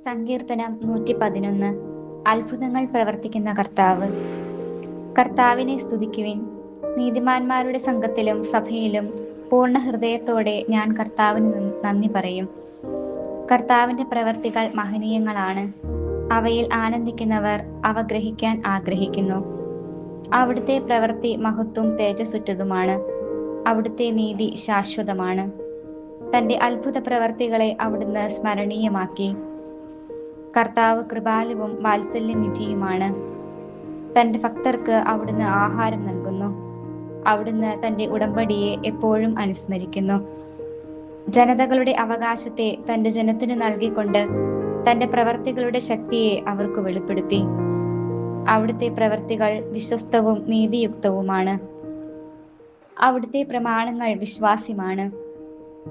സങ്കീർത്തനം 111. അത്ഭുതങ്ങൾ പ്രവർത്തിക്കുന്ന കർത്താവ്. കർത്താവിനെ സ്തുതിക്കുവിൻ. നീതിമാന്മാരുടെ സംഘത്തിലും സഭയിലും പൂർണ്ണ ഹൃദയത്തോടെ ഞാൻ കർത്താവിന് നന്ദി പറയും. കർത്താവിന്റെ പ്രവർത്തികൾ മഹനീയങ്ങളാണ്. അവയിൽ ആനന്ദിക്കുന്നവർ അവ ഗ്രഹിക്കാൻ ആഗ്രഹിക്കുന്നു. അവിടുത്തെ പ്രവൃത്തി മഹത്വം തേജസ്സുറ്റതുമാണ്. അവിടുത്തെ നീതി ശാശ്വതമാണ്. തന്റെ അത്ഭുത പ്രവർത്തികളെ അവിടുന്ന് സ്മരണീയമാക്കി. കർത്താവ് കൃപാലുവും വാത്സല്യനിധിയുമാണ്. തന്റെ ഭക്തർക്ക് അവിടുന്ന് ആഹാരം നൽകുന്നു. അവിടുന്ന് തന്റെ ഉടമ്പടിയെ എപ്പോഴും അനുസ്മരിക്കുന്നു. ജനതകളുടെ അവകാശത്തെ തന്റെ ജനത്തിന് നൽകിക്കൊണ്ട് തന്റെ പ്രവർത്തികളുടെ ശക്തിയെ അവർക്ക് വെളിപ്പെടുത്തി. അവിടുത്തെ പ്രവർത്തികൾ വിശ്വസ്തവും നീതിയുക്തവുമാണ്. അവിടുത്തെ പ്രമാണങ്ങൾ വിശ്വാസ്യമാണ്.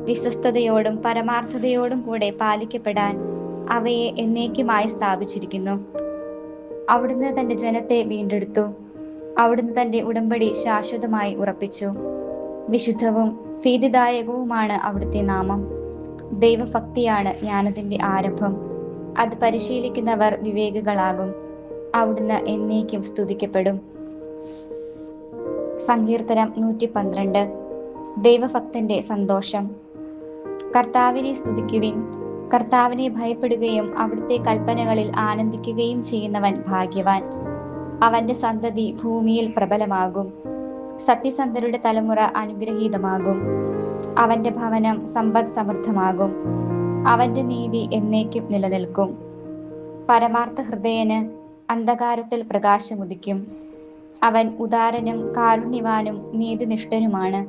വിശ്വസ്തയോടും പരമാർത്ഥതയോടും കൂടെ പാലിക്കപ്പെടാൻ അവയെ എന്നേക്കുമായി സ്ഥാപിച്ചിരിക്കുന്നു. അവിടുന്ന് തന്റെ ജനത്തെ വീണ്ടെടുത്തു. അവിടുന്ന് തന്റെ ഉടമ്പടി ശാശ്വതമായി ഉറപ്പിച്ചു. വിശുദ്ധവും ഭീതിദായകവുമാണ് അവിടുത്തെ നാമം. ദൈവഭക്തിയാണ് ജ്ഞാനത്തിന്റെ ആരംഭം. അത് പരിശീലിക്കുന്നവർ വിവേകികളാകും. അവിടുന്ന് എന്നേക്കും സ്തുതിക്കപ്പെടും. സങ്കീർത്തനം 112. ദൈവഭക്തന്റെ സന്തോഷം. കർത്താവിനെ സ്തുതിക്കുവിൻ. കർത്താവിനെ ഭയപ്പെടുകയും അവിടുത്തെ കൽപ്പനകളിൽ ആനന്ദിക്കുകയും ചെയ്യുന്നവൻ ഭാഗ്യവാൻ. അവന്റെ സന്തതി ഭൂമിയിൽ പ്രബലമാകും. സത്യസന്ധരുടെ തലമുറ അനുഗ്രഹീതമാകും. അവന്റെ ഭവനം സമ്പദ് സമൃദ്ധമാകും. അവന്റെ നീതി എന്നേക്കും നിലനിൽക്കും. പരമാർത്ഥ ഹൃദയന് അന്ധകാരത്തിൽ പ്രകാശമുദിക്കും. അവൻ ഉദാരനും കാരുണ്യവാനും നീതിനിഷ്ഠനുമാണ്.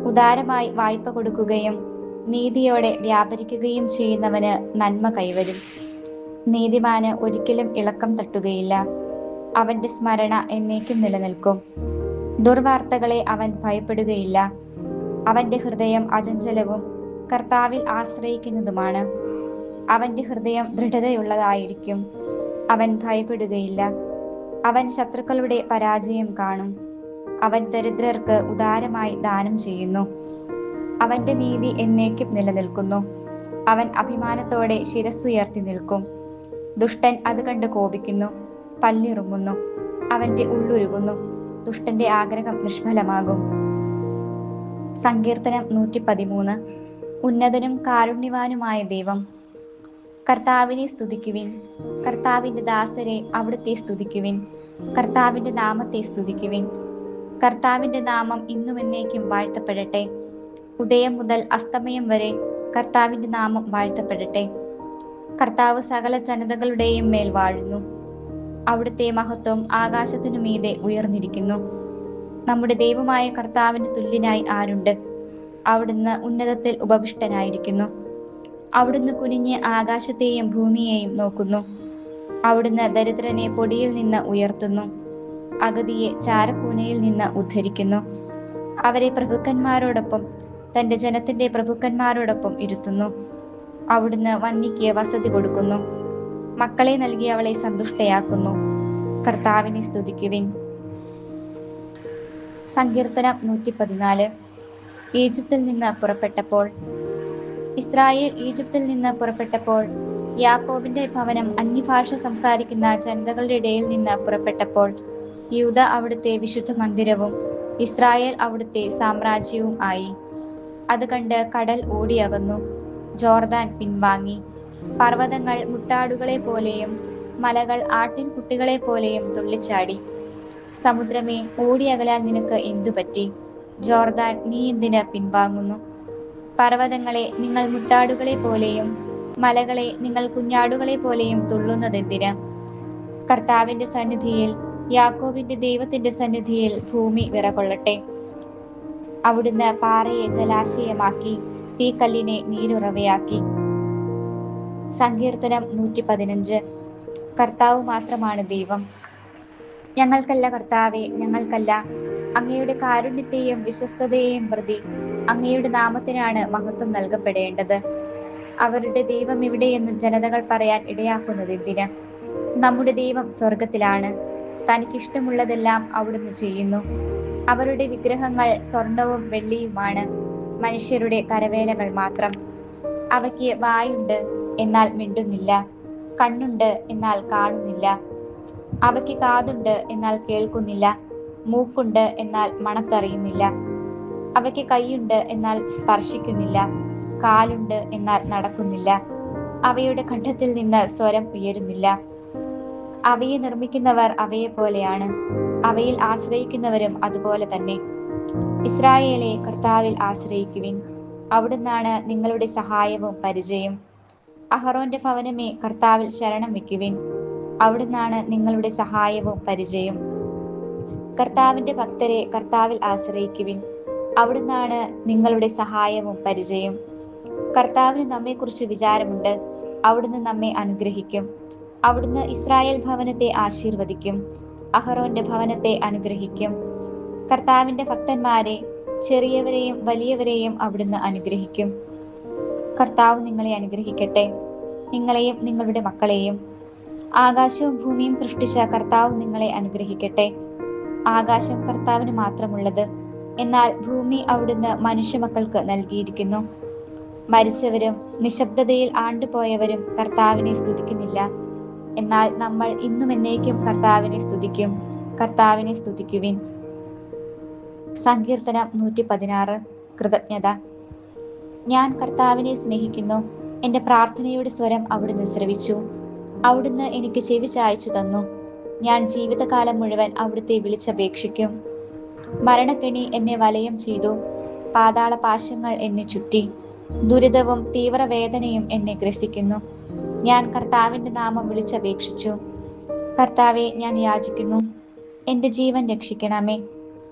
ഉദാരമായി വായ്പ കൊടുക്കുകയും നീതിയോടെ വ്യാപരിക്കുകയും ചെയ്യുന്നവന് നന്മ കൈവരും. നീതിമാന് ഒരിക്കലും ഇളക്കം തട്ടുകയില്ല. അവന്റെ സ്മരണ എന്നേക്കും നിലനിൽക്കും. ദുർവാർത്തകളെ അവൻ ഭയപ്പെടുകയില്ല. അവന്റെ ഹൃദയം അചഞ്ചലവും കർത്താവിൽ ആശ്രയിക്കുന്നതുമാണ്. അവന്റെ ഹൃദയം ദൃഢതയുള്ളതായിരിക്കും. അവൻ ഭയപ്പെടുകയില്ല. അവൻ ശത്രുക്കളുടെ പരാജയം കാണും. അവൻ ദരിദ്രർക്ക് ഉദാരമായി ദാനം ചെയ്യുന്നു. അവന്റെ നീതി എന്നേക്കും നിലനിൽക്കുന്നു. അവൻ അഭിമാനത്തോടെ ശിരസ്സുയർത്തി നിൽക്കും. ദുഷ്ടൻ അത് കണ്ട് കോപിക്കുന്നു, പല്ലിറുങ്ങുന്നു. അവന്റെ ഉള്ളുരുകുന്നു. ദുഷ്ടന്റെ ആഗ്രഹം നിഷ്ഫലമാകും. സങ്കീർത്തനം 113. ഉന്നതനും കാരുണ്യവാനുമായ ദൈവം. കർത്താവിനെ സ്തുതിക്കുവിൻ. കർത്താവിന്റെ ദാസരെ അവിടുത്തെ സ്തുതിക്കുവിൻ. കർത്താവിന്റെ നാമത്തെ സ്തുതിക്കുവിൻ. കർത്താവിന്റെ നാമം ഇന്നുമെന്നേക്കും വാഴ്ത്തപ്പെടട്ടെ. ഉദയം മുതൽ അസ്തമയം വരെ കർത്താവിന്റെ നാമം വാഴ്ത്തപ്പെടട്ടെ. കർത്താവ് സകല ജനതകളുടെയും മേൽ വാഴുന്നു. അവിടുത്തെ മഹത്വം ആകാശത്തിനു മീതെ ഉയർന്നിരിക്കുന്നു. നമ്മുടെ ദൈവമായ കർത്താവിന് തുല്യനായി ആരുണ്ട്? അവിടുന്ന് ഉന്നതത്തിൽ ഉപവിഷ്ടനായിരിക്കുന്നു. അവിടുന്ന് കുനിഞ്ഞ് ആകാശത്തെയും ഭൂമിയെയും നോക്കുന്നു. അവിടുന്ന് ദരിദ്രനെ പൊടിയിൽ നിന്ന് ഉയർത്തുന്നു. അഗതിയെ ചാരക്കൂനയിൽ നിന്ന് ഉദ്ധരിക്കുന്നു. അവരെ പ്രഭുക്കന്മാരോടൊപ്പം, തന്റെ ജനത്തിന്റെ പ്രഭുക്കന്മാരോടൊപ്പം ഇരുത്തുന്നു. അവിടുന്ന് വന്യയ്ക്ക് വസതി കൊടുക്കുന്നു. മക്കളെ നൽകി അവളെ സന്തുഷ്ടയാക്കുന്നു. കർത്താവിനെ സ്തുതിക്കുവിൻ. സങ്കീർത്തനം 114. ഈജിപ്തിൽ നിന്ന് പുറപ്പെട്ടപ്പോൾ. ഇസ്രായേൽ ഈജിപ്തിൽ നിന്ന് പുറപ്പെട്ടപ്പോൾ, യാക്കോബിന്റെ ഭവനം അന്യഭാഷ സംസാരിക്കുന്ന ജനതകളുടെ ഇടയിൽ നിന്ന് പുറപ്പെട്ടപ്പോൾ, യൂദ അവിടുത്തെ വിശുദ്ധ മന്ദിരവും ഇസ്രായേൽ അവിടുത്തെ സാമ്രാജ്യവും ആയി. അത് കണ്ട് കടൽ ഓടിയകന്നു. ജോർദാൻ പിൻവാങ്ങി. പർവ്വതങ്ങൾ മുട്ടാടുകളെ പോലെയും മലകൾ ആട്ടിൻകുട്ടികളെ പോലെയും തുള്ളിച്ചാടി. സമുദ്രമേ, ഓടിയകലാൻ നിനക്ക് എന്തുപറ്റി? ജോർദാൻ, നീ എന്തിന് പിൻവാങ്ങുന്നു? പർവ്വതങ്ങളെ, നിങ്ങൾ മുട്ടാടുകളെ പോലെയും മലകളെ, നിങ്ങൾ കുഞ്ഞാടുകളെ പോലെയും തുള്ളുന്നതെന്തിന്? കർത്താവിന്റെ സന്നിധിയിൽ, യാക്കോബിന്റെ ദൈവത്തിന്റെ സന്നിധിയിൽ ഭൂമി വിറകൊള്ളട്ടെ. അവിടുന്ന് പാറയെ ജലാശയമാക്കി, തീക്കല്ലിനെ നീരുറവയാക്കി. സങ്കീർത്തനം 115. കർത്താവ് മാത്രമാണ് ദൈവം. ഞങ്ങൾക്കല്ല കർത്താവേ, ഞങ്ങൾക്കല്ല. അങ്ങയുടെ കാരുണ്യത്തെയും വിശ്വസ്തതയെയും പ്രതി അങ്ങയുടെ നാമത്തിനാണ് മഹത്വം നൽകപ്പെടേണ്ടത്. അവരുടെ ദൈവം എവിടെയെന്ന് ജനതകൾ പറയാൻ ഇടയാക്കുന്നതെന്തിന്? നമ്മുടെ ദൈവം സ്വർഗത്തിലാണ്. തനിക്കിഷ്ടമുള്ളതെല്ലാം അവിടുന്ന് ചെയ്യുന്നു. അവരുടെ വിഗ്രഹങ്ങൾ സ്വർണവും വെള്ളിയുമാണ്, മനുഷ്യരുടെ കരവേലകൾ മാത്രം. അവയ്ക്ക് വായുണ്ട്, എന്നാൽ മിണ്ടുന്നില്ല. കണ്ണുണ്ട്, എന്നാൽ കാണുന്നില്ല. അവയ്ക്ക് കാതുണ്ട്, എന്നാൽ കേൾക്കുന്നില്ല. മൂക്കുണ്ട്, എന്നാൽ മണത്തറിയുന്നില്ല. അവയ്ക്ക് കൈയുണ്ട്, എന്നാൽ സ്പർശിക്കുന്നില്ല. കാലുണ്ട്, എന്നാൽ നടക്കുന്നില്ല. അവയുടെ കണ്ഠത്തിൽ നിന്ന് സ്വരം ഉയരുന്നില്ല. അവയെ നിർമ്മിക്കുന്നവർ അവയെപ്പോലെയാണ്, അവയിൽ ആശ്രയിക്കുന്നവരും അതുപോലെ തന്നെ. ഇസ്രായേലേ, കർത്താവിൽ ആശ്രയിക്കുവിൻ. അവിടുന്നാണ് നിങ്ങളുടെ സഹായവും പരിചയും. അഹറോന്റെ ഭവനമേ, കർത്താവിൽ ശരണം വയ്ക്കുവിൻ. അവിടുന്നാണ് നിങ്ങളുടെ സഹായവും പരിചയും. കർത്താവിന്റെ ഭക്തരെ, കർത്താവിൽ ആശ്രയിക്കുവിൻ. അവിടുന്നാണ് നിങ്ങളുടെ സഹായവും പരിചയും. കർത്താവിന് നമ്മെക്കുറിച്ച് വിചാരമുണ്ട്. അവിടുന്ന് നമ്മെ അനുഗ്രഹിക്കും. അവിടുന്ന് ഇസ്രായേൽ ഭവനത്തെ ആശീർവദിക്കും, അഹറോന്റെ ഭവനത്തെ അനുഗ്രഹിക്കും. കർത്താവിന്റെ ഭക്തന്മാരെ, ചെറിയവരെയും വലിയവരെയും അവിടുന്ന് അനുഗ്രഹിക്കും. കർത്താവ് നിങ്ങളെ അനുഗ്രഹിക്കട്ടെ, നിങ്ങളെയും നിങ്ങളുടെ മക്കളെയും. ആകാശവും ഭൂമിയും സൃഷ്ടിച്ച കർത്താവ് നിങ്ങളെ അനുഗ്രഹിക്കട്ടെ. ആകാശം കർത്താവിന് മാത്രമുള്ളത്, എന്നാൽ ഭൂമി അവിടുന്ന് മനുഷ്യമക്കൾക്ക് നൽകിയിരിക്കുന്നു. മരിച്ചവരും നിശബ്ദതയിൽ ആണ്ടുപോയവരും കർത്താവിനെ സ്തുതിക്കുന്നില്ല. എന്നാൽ നമ്മൾ ഇന്നും എന്നേക്കും കർത്താവിനെ സ്തുതിക്കും. കർത്താവിനെ സ്തുതിക്കുവിൻ. സങ്കീർത്തനം 116. കൃതജ്ഞത. ഞാൻ കർത്താവിനെ സ്നേഹിക്കുന്നു. എൻ്റെ പ്രാർത്ഥനയുടെ സ്വരം അവിടുന്ന് ശ്രവിച്ചു. അവിടുന്ന് എനിക്ക് ചെവി ചായ്ച്ചു തന്നു. ഞാൻ ജീവിതകാലം മുഴുവൻ അവിടുത്തെ വിളിച്ചപേക്ഷിക്കും. മരണക്കെണി എന്നെ വലയം ചെയ്തു. പാതാള പാശങ്ങൾ എന്നെ ചുറ്റി. ദുരിതവും തീവ്രവേദനയും എന്നെ ഗ്രസിക്കുന്നു. ഞാൻ കർത്താവിൻ്റെ നാമം വിളിച്ചപേക്ഷിച്ചു. കർത്താവെ, ഞാൻ യാചിക്കുന്നു, എൻ്റെ ജീവൻ രക്ഷിക്കണമേ.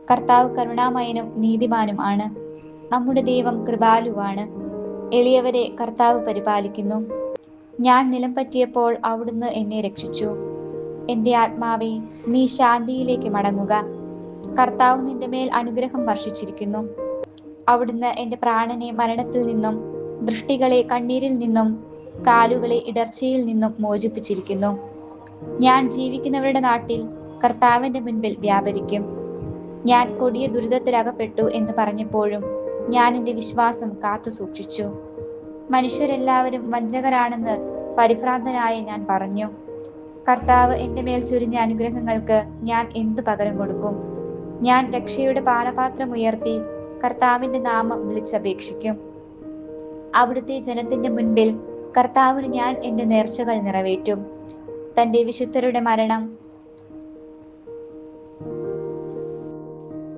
കർത്താവ് കരുണാമയനും നീതിമാനും ആണ്. നമ്മുടെ ദൈവം കൃപാലുവാണ്. എളിയവരെ കർത്താവ് പരിപാലിക്കുന്നു. ഞാൻ നിലം പറ്റിയപ്പോൾ അവിടുന്ന് എന്നെ രക്ഷിച്ചു. എൻ്റെ ആത്മാവേ, നീ ശാന്തിയിലേക്ക് മടങ്ങുക. കർത്താവ് നിന്റെ മേൽ അനുഗ്രഹം വർഷിച്ചിരിക്കുന്നു. അവിടുന്ന് എൻ്റെ പ്രാണനെ മരണത്തിൽ നിന്നും ദൃഷ്ടികളെ കണ്ണീരിൽ നിന്നും കാലുകളെ ഇടർച്ചയിൽ നിന്നും മോചിപ്പിച്ചിരിക്കുന്നു. ഞാൻ ജീവിക്കുന്നവരുടെ നാട്ടിൽ കർത്താവിൻ്റെ മുൻപിൽ വ്യാപരിക്കും. ഞാൻ കൊടിയ ദുരിതത്തിലകപ്പെട്ടു എന്ന് പറഞ്ഞപ്പോഴും ഞാൻ എൻ്റെ വിശ്വാസം കാത്തു സൂക്ഷിച്ചു. മനുഷ്യരെല്ലാവരും വഞ്ചകരാണെന്ന് പരിഭ്രാന്തനായ ഞാൻ പറഞ്ഞു. കർത്താവ് എൻ്റെ മേൽ ചൊരിഞ്ഞ അനുഗ്രഹങ്ങൾക്ക് ഞാൻ എന്തു പകരം കൊടുക്കും? ഞാൻ രക്ഷയുടെ പാനപാത്രം ഉയർത്തി കർത്താവിൻ്റെ നാമം വിളിച്ചപേക്ഷിക്കും. അവിടുത്തെ ജനത്തിന്റെ മുൻപിൽ കർത്താവിന് ഞാൻ എൻ്റെ നേർച്ചകൾ നിറവേറ്റും. തൻ്റെ വിശുദ്ധരുടെ മരണം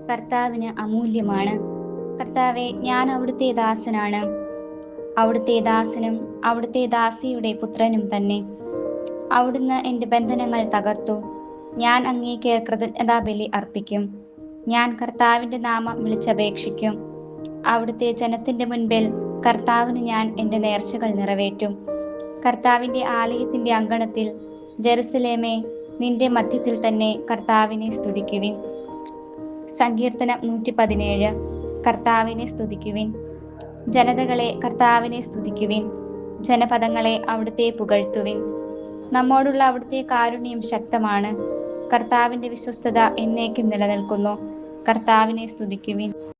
കർത്താവിന് അമൂല്യമാണ്. കർത്താവെ, ഞാൻ അവിടുത്തെ ദാസനാണ്, അവിടുത്തെ ദാസനും അവിടുത്തെ ദാസിയുടെ പുത്രനും തന്നെ. അവിടുന്ന് എൻ്റെ ബന്ധനങ്ങൾ തകർത്തു. ഞാൻ അങ്ങേക്ക് കൃതജ്ഞതാബലി അർപ്പിക്കും. ഞാൻ കർത്താവിൻ്റെ നാമം വിളിച്ചപേക്ഷിക്കും. അവിടുത്തെ ജനത്തിൻ്റെ മുൻപിൽ കർത്താവിന് ഞാൻ എൻ്റെ നേർച്ചകൾ നിറവേറ്റും. കർത്താവിൻ്റെ ആലയത്തിൻ്റെ അങ്കണത്തിൽ, ജെറുസലേമേ, നിന്റെ മധ്യത്തിൽ തന്നെ കർത്താവിനെ സ്തുതിക്കുവിൻ. സങ്കീർത്തനം 117. കർത്താവിനെ സ്തുതിക്കുവിൻ. ജനതകളെ, കർത്താവിനെ സ്തുതിക്കുവിൻ. ജനപദങ്ങളെ, അവിടുത്തെ പുകഴ്ത്തുവിൻ. നമ്മോടുള്ള അവിടുത്തെ കാരുണ്യം ശക്തമാണ്. കർത്താവിൻ്റെ വിശ്വസ്തത എന്നേക്കും നിലനിൽക്കുന്നു. കർത്താവിനെ സ്തുതിക്കുവിൻ.